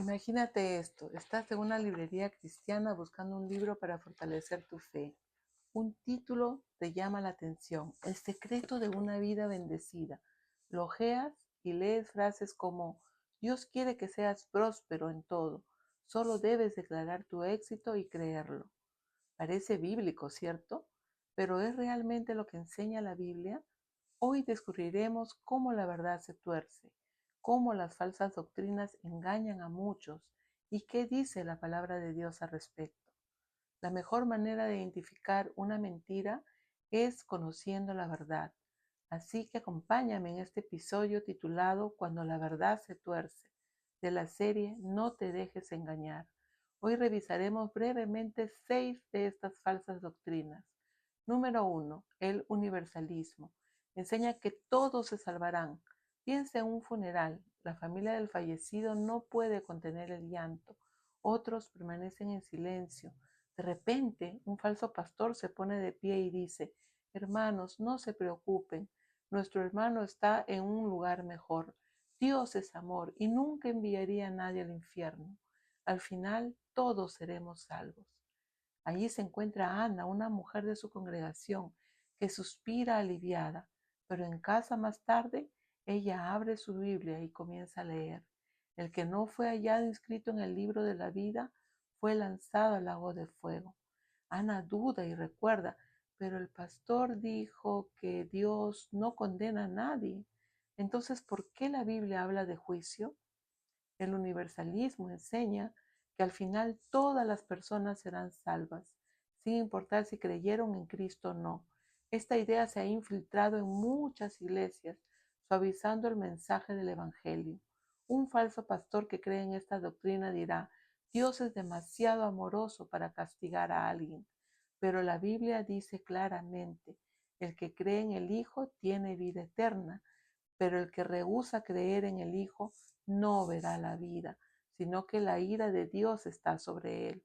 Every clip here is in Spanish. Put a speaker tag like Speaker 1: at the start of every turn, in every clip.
Speaker 1: Imagínate esto, estás en una librería cristiana buscando un libro para fortalecer tu fe. Un título te llama la atención, El secreto de una vida bendecida. Lo ojeas y lees frases como, Dios quiere que seas próspero en todo, solo debes declarar tu éxito y creerlo. Parece bíblico, ¿cierto? Pero ¿es realmente lo que enseña la Biblia? Hoy descubriremos cómo la verdad se tuerce, cómo las falsas doctrinas engañan a muchos y qué dice la palabra de Dios al respecto. La mejor manera de identificar una mentira es conociendo la verdad. Así que acompáñame en este episodio titulado Cuando la verdad se tuerce, de la serie No te dejes engañar. Hoy revisaremos brevemente 6 de estas falsas doctrinas. Número 1. El universalismo. Enseña que todos se salvarán. Piensa en un funeral. La familia del fallecido no puede contener el llanto. Otros permanecen en silencio. De repente, un falso pastor se pone de pie y dice, hermanos, no se preocupen, nuestro hermano está en un lugar mejor. Dios es amor y nunca enviaría a nadie al infierno. Al final, todos seremos salvos. Allí se encuentra Ana, una mujer de su congregación, que suspira aliviada, pero en casa más tarde, ella abre su Biblia y comienza a leer. El que no fue hallado inscrito en el libro de la vida fue lanzado al lago de fuego. Ana duda y recuerda, pero el pastor dijo que Dios no condena a nadie. Entonces, ¿por qué la Biblia habla de juicio? El universalismo enseña que al final todas las personas serán salvas, sin importar si creyeron en Cristo o no. Esta idea se ha infiltrado en muchas iglesias, suavizando el mensaje del Evangelio. Un falso pastor que cree en esta doctrina dirá, Dios es demasiado amoroso para castigar a alguien. Pero la Biblia dice claramente, el que cree en el Hijo tiene vida eterna, pero el que rehúsa creer en el Hijo no verá la vida, sino que la ira de Dios está sobre él.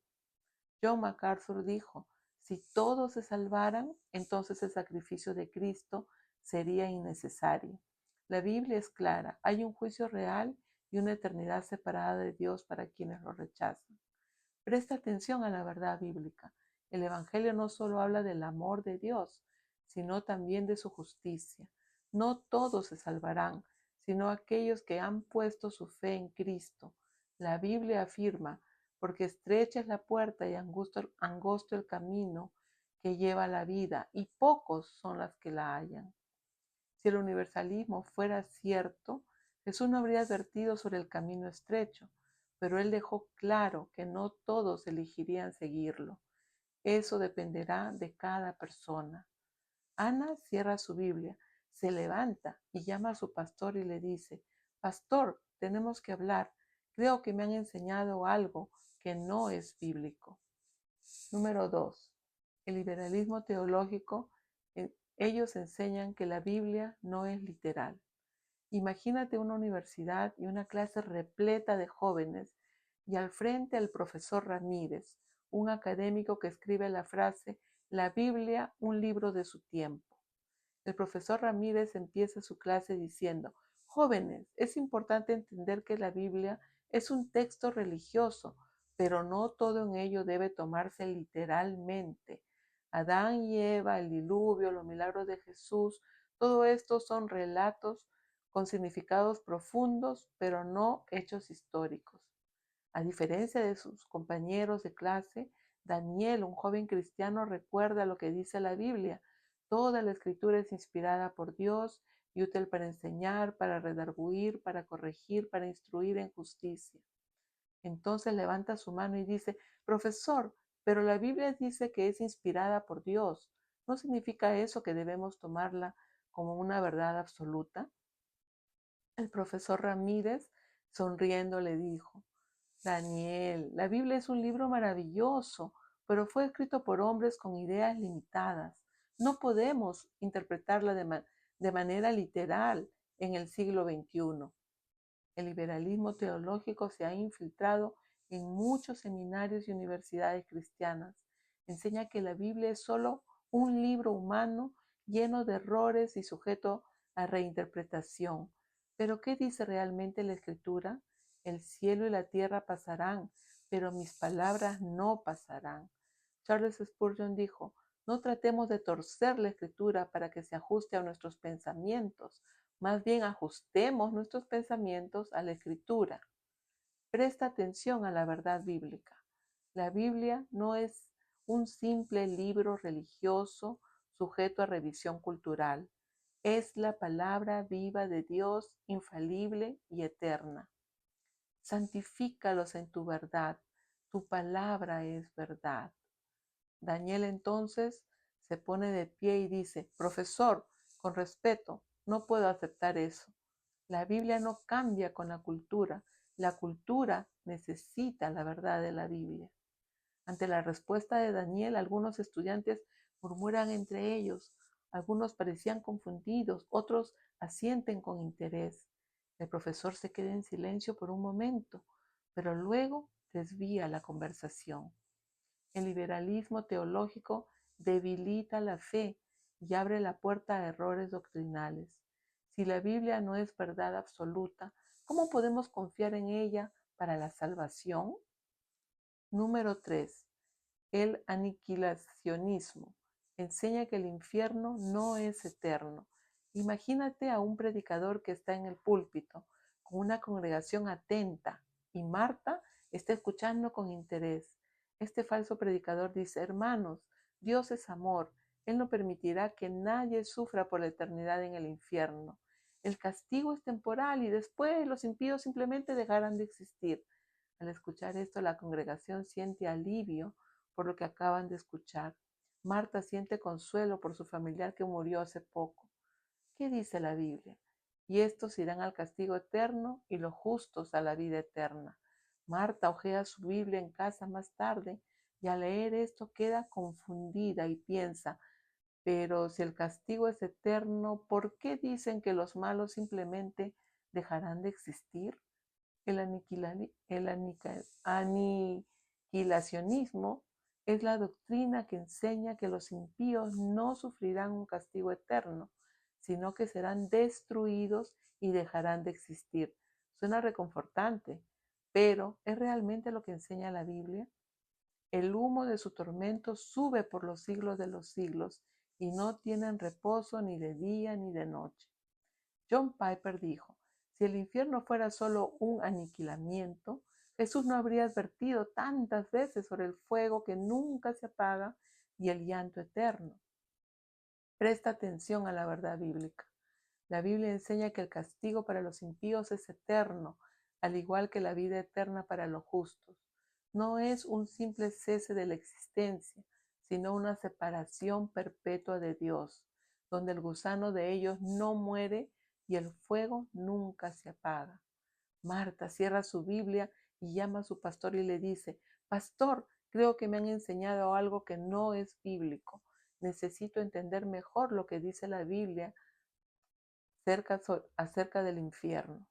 Speaker 1: John MacArthur dijo, si todos se salvaran, entonces el sacrificio de Cristo sería innecesario. La Biblia es clara, hay un juicio real y una eternidad separada de Dios para quienes lo rechazan. Presta atención a la verdad bíblica. El Evangelio no solo habla del amor de Dios, sino también de su justicia. No todos se salvarán, sino aquellos que han puesto su fe en Cristo. La Biblia afirma, porque estrecha es la puerta y angosto el camino que lleva a la vida, y pocos son las que la hallan. Si el universalismo fuera cierto, Jesús no habría advertido sobre el camino estrecho, pero él dejó claro que no todos elegirían seguirlo. Eso dependerá de cada persona. Ana cierra su Biblia, se levanta y llama a su pastor y le dice, Pastor, tenemos que hablar. Creo que me han enseñado algo que no es bíblico. Número 2. El liberalismo teológico. Ellos enseñan que la Biblia no es literal. Imagínate una universidad y una clase repleta de jóvenes y al frente el profesor Ramírez, un académico que escribe la frase, la Biblia, un libro de su tiempo. El profesor Ramírez empieza su clase diciendo, jóvenes, es importante entender que la Biblia es un texto religioso, pero no todo en ello debe tomarse literalmente. Adán y Eva, el diluvio, los milagros de Jesús, todo esto son relatos con significados profundos, pero no hechos históricos. A diferencia de sus compañeros de clase, Daniel, un joven cristiano, recuerda lo que dice la Biblia. Toda la escritura es inspirada por Dios y útil para enseñar, para redarguir, para corregir, para instruir en justicia. Entonces levanta su mano y dice, profesor, pero la Biblia dice que es inspirada por Dios. ¿No significa eso que debemos tomarla como una verdad absoluta? El profesor Ramírez, sonriendo, le dijo, Daniel, la Biblia es un libro maravilloso, pero fue escrito por hombres con ideas limitadas. No podemos interpretarla de manera literal en el siglo XXI. El liberalismo teológico se ha infiltrado en muchos seminarios y universidades cristianas. Enseña que la Biblia es solo un libro humano lleno de errores y sujeto a reinterpretación. Pero ¿qué dice realmente la Escritura? El cielo y la tierra pasarán, pero mis palabras no pasarán. Charles Spurgeon dijo, no tratemos de torcer la escritura para que se ajuste a nuestros pensamientos, más bien ajustemos nuestros pensamientos a la escritura. Presta atención a la verdad bíblica. La Biblia no es un simple libro religioso sujeto a revisión cultural. Es la palabra viva de Dios, infalible y eterna. Santifícalos en tu verdad. Tu palabra es verdad. Daniel entonces se pone de pie y dice, profesor, con respeto, no puedo aceptar eso. La Biblia no cambia con la cultura necesita la verdad de la Biblia. Ante la respuesta de Daniel, algunos estudiantes murmuran entre ellos, algunos parecían confundidos, otros asienten con interés. El profesor se queda en silencio por un momento, pero luego desvía la conversación. El liberalismo teológico debilita la fe y abre la puerta a errores doctrinales. Si la Biblia no es verdad absoluta, ¿cómo podemos confiar en ella para la salvación? Número 3. El aniquilacionismo. Enseña que el infierno no es eterno. Imagínate a un predicador que está en el púlpito con una congregación atenta y Marta está escuchando con interés. Este falso predicador dice, hermanos, Dios es amor. Él no permitirá que nadie sufra por la eternidad en el infierno. El castigo es temporal y después los impíos simplemente dejarán de existir. Al escuchar esto, la congregación siente alivio por lo que acaban de escuchar. Marta siente consuelo por su familiar que murió hace poco. ¿Qué dice la Biblia? Y estos irán al castigo eterno y los justos a la vida eterna. Marta hojea su Biblia en casa más tarde y al leer esto queda confundida y piensa, pero si el castigo es eterno, ¿por qué dicen que los malos simplemente dejarán de existir? El aniquilacionismo es la doctrina que enseña que los impíos no sufrirán un castigo eterno, sino que serán destruidos y dejarán de existir. Suena reconfortante, pero ¿es realmente lo que enseña la Biblia? El humo de su tormento sube por los siglos de los siglos y no tienen reposo ni de día ni de noche. John Piper dijo, si el infierno fuera solo un aniquilamiento, Jesús no habría advertido tantas veces sobre el fuego que nunca se apaga y el llanto eterno. Presta atención a la verdad bíblica. La Biblia enseña que el castigo para los impíos es eterno, al igual que la vida eterna para los justos. No es un simple cese de la existencia, sino una separación perpetua de Dios, donde el gusano de ellos no muere y el fuego nunca se apaga. Marta cierra su Biblia y llama a su pastor y le dice, pastor, creo que me han enseñado algo que no es bíblico. Necesito entender mejor lo que dice la Biblia acerca del infierno.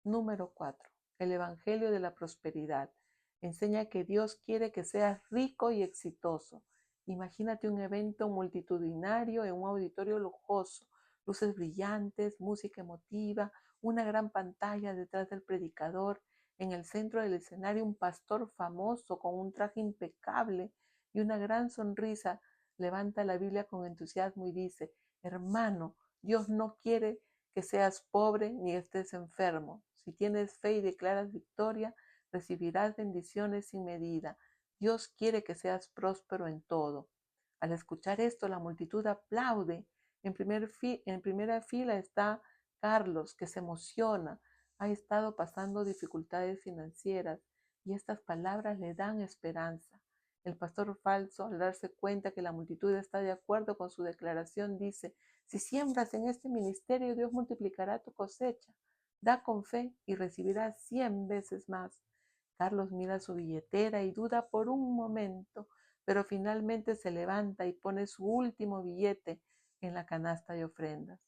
Speaker 1: Número 4. El Evangelio de la Prosperidad. Enseña que Dios quiere que seas rico y exitoso. Imagínate un evento multitudinario en un auditorio lujoso, luces brillantes, música emotiva, una gran pantalla detrás del predicador, en el centro del escenario un pastor famoso con un traje impecable y una gran sonrisa levanta la Biblia con entusiasmo y dice, hermano, Dios no quiere que seas pobre ni estés enfermo. Si tienes fe y declaras victoria, recibirás bendiciones sin medida. Dios quiere que seas próspero en todo. Al escuchar esto, la multitud aplaude. En primera fila está Carlos, que se emociona. Ha estado pasando dificultades financieras y estas palabras le dan esperanza. El pastor falso, al darse cuenta que la multitud está de acuerdo con su declaración, dice, si siembras en este ministerio, Dios multiplicará tu cosecha. Da con fe y recibirás 100 veces más. Carlos mira su billetera y duda por un momento, pero finalmente se levanta y pone su último billete en la canasta de ofrendas.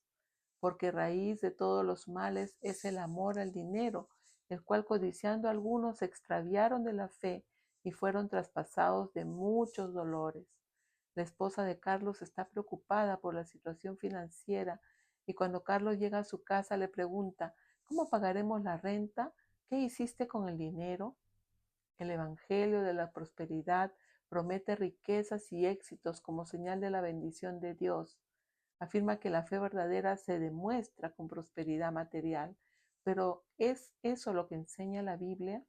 Speaker 1: Porque raíz de todos los males es el amor al dinero, el cual codiciando algunos se extraviaron de la fe y fueron traspasados de muchos dolores. La esposa de Carlos está preocupada por la situación financiera y cuando Carlos llega a su casa le pregunta, ¿cómo pagaremos la renta? ¿Qué hiciste con el dinero? El Evangelio de la prosperidad promete riquezas y éxitos como señal de la bendición de Dios. Afirma que la fe verdadera se demuestra con prosperidad material. Pero ¿es eso lo que enseña la Biblia?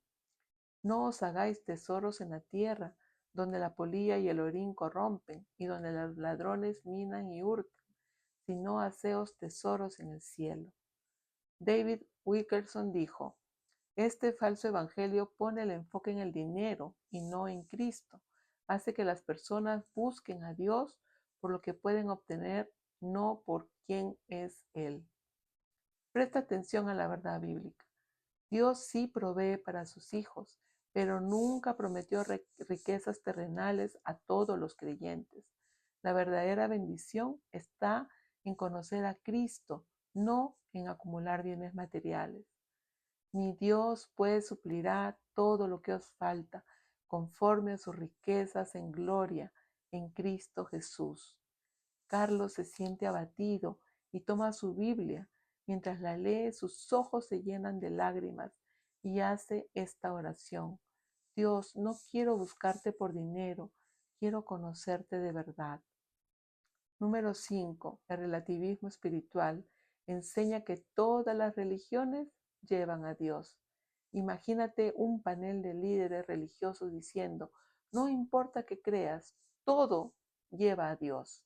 Speaker 1: No os hagáis tesoros en la tierra, donde la polilla y el orín corrompen, y donde los ladrones minan y hurtan, sino haceos tesoros en el cielo. David Wilkerson dijo: este falso evangelio pone el enfoque en el dinero y no en Cristo. Hace que las personas busquen a Dios por lo que pueden obtener, no por quién es Él. Presta atención a la verdad bíblica. Dios sí provee para sus hijos, pero nunca prometió riquezas terrenales a todos los creyentes. La verdadera bendición está en conocer a Cristo, no en acumular bienes materiales. Mi Dios pues suplirá todo lo que os falta, conforme a sus riquezas en gloria en Cristo Jesús. Carlos se siente abatido y toma su Biblia. Mientras la lee, sus ojos se llenan de lágrimas y hace esta oración: Dios, no quiero buscarte por dinero, quiero conocerte de verdad. Número 5. El relativismo espiritual enseña que todas las religiones llevan a Dios. Imagínate un panel de líderes religiosos diciendo: no importa qué creas, todo lleva a Dios.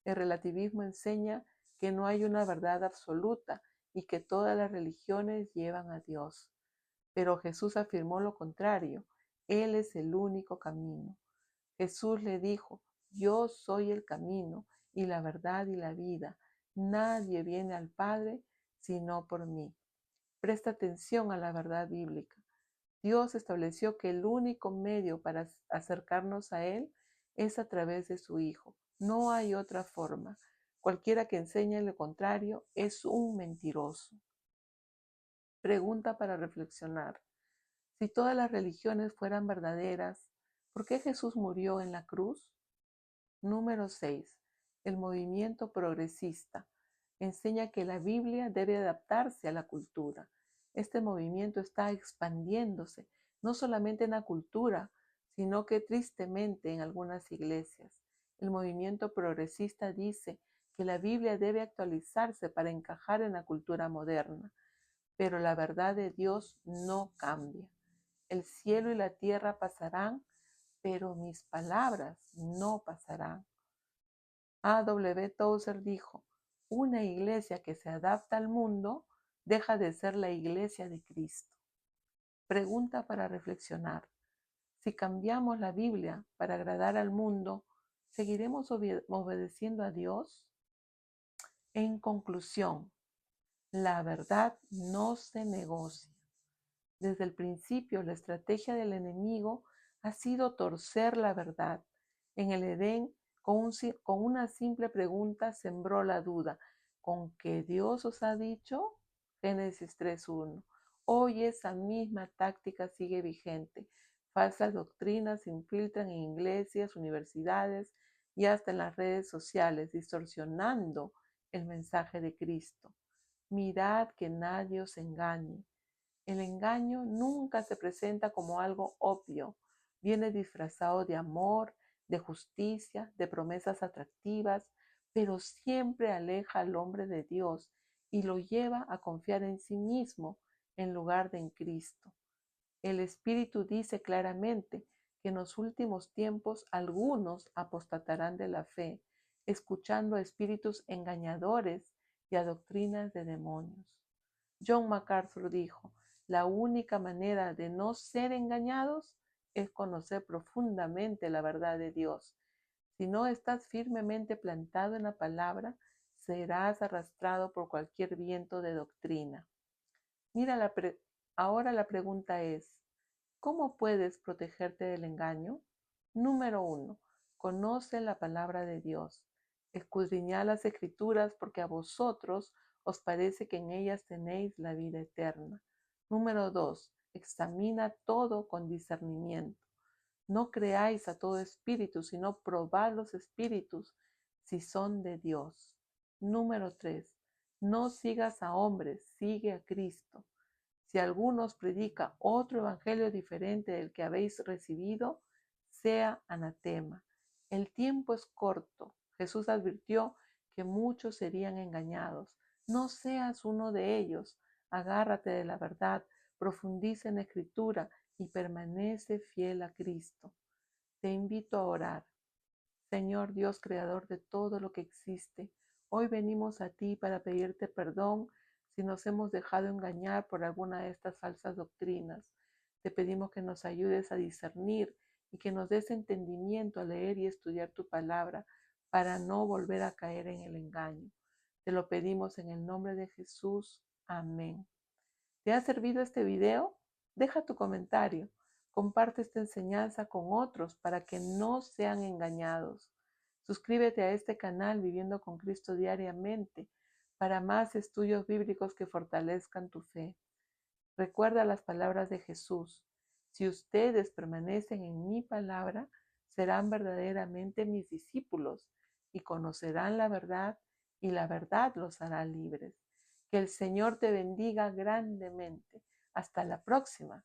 Speaker 1: El relativismo enseña que no hay una verdad absoluta y que todas las religiones llevan a Dios. Pero Jesús afirmó lo contrario: Él es el único camino. Jesús le dijo: yo soy el camino y la verdad y la vida. Nadie viene al Padre sino por mí. Presta atención a la verdad bíblica. Dios estableció que el único medio para acercarnos a Él es a través de su Hijo. No hay otra forma. Cualquiera que enseñe lo contrario es un mentiroso. Pregunta para reflexionar. Si todas las religiones fueran verdaderas, ¿por qué Jesús murió en la cruz? Número 6. El movimiento progresista enseña que la Biblia debe adaptarse a la cultura. Este movimiento está expandiéndose, no solamente en la cultura, sino que tristemente en algunas iglesias. El movimiento progresista dice que la Biblia debe actualizarse para encajar en la cultura moderna, pero la verdad de Dios no cambia. El cielo y la tierra pasarán, pero mis palabras no pasarán. A.W. Tozer dijo: una iglesia que se adapta al mundo deja de ser la iglesia de Cristo. Pregunta para reflexionar. Si cambiamos la Biblia para agradar al mundo, ¿seguiremos obedeciendo a Dios? En conclusión, la verdad no se negocia. Desde el principio, la estrategia del enemigo ha sido torcer la verdad. En el Edén, con una simple pregunta sembró la duda: ¿con qué Dios os ha dicho? Génesis 3:1. Hoy esa misma táctica sigue vigente. Falsas doctrinas se infiltran en iglesias, universidades y hasta en las redes sociales, distorsionando el mensaje de Cristo. Mirad que nadie os engañe. El engaño nunca se presenta como algo obvio. Viene disfrazado de amor, de justicia, de promesas atractivas, pero siempre aleja al hombre de Dios y lo lleva a confiar en sí mismo en lugar de en Cristo. El Espíritu dice claramente que en los últimos tiempos algunos apostatarán de la fe, escuchando a espíritus engañadores y a doctrinas de demonios. John MacArthur dijo: la única manera de no ser engañados es conocer profundamente la verdad de Dios. Si no estás firmemente plantado en la palabra, serás arrastrado por cualquier viento de doctrina. Mira, ahora la pregunta es: ¿cómo puedes protegerte del engaño? Número 1. Conoce la palabra de Dios. Escudriñad las Escrituras, porque a vosotros os parece que en ellas tenéis la vida eterna. Número 2. Examina todo con discernimiento. No creáis a todo espíritu, sino probad los espíritus si son de Dios. Número 3. No sigas a hombres, sigue a Cristo. Si alguno os predica otro evangelio diferente del que habéis recibido, sea anatema. El tiempo es corto. Jesús advirtió que muchos serían engañados. No seas uno de ellos. Agárrate de la verdad, profundiza en la Escritura y permanece fiel a Cristo. Te invito a orar. Señor Dios, creador de todo lo que existe, hoy venimos a ti para pedirte perdón si nos hemos dejado engañar por alguna de estas falsas doctrinas. Te pedimos que nos ayudes a discernir y que nos des entendimiento a leer y estudiar tu palabra para no volver a caer en el engaño. Te lo pedimos en el nombre de Jesús. Amén. ¿Te ha servido este video? Deja tu comentario. Comparte esta enseñanza con otros para que no sean engañados. Suscríbete a este canal Viviendo con Cristo diariamente para más estudios bíblicos que fortalezcan tu fe. Recuerda las palabras de Jesús. Si ustedes permanecen en mi palabra, serán verdaderamente mis discípulos y conocerán la verdad y la verdad los hará libres. Que el Señor te bendiga grandemente. Hasta la próxima.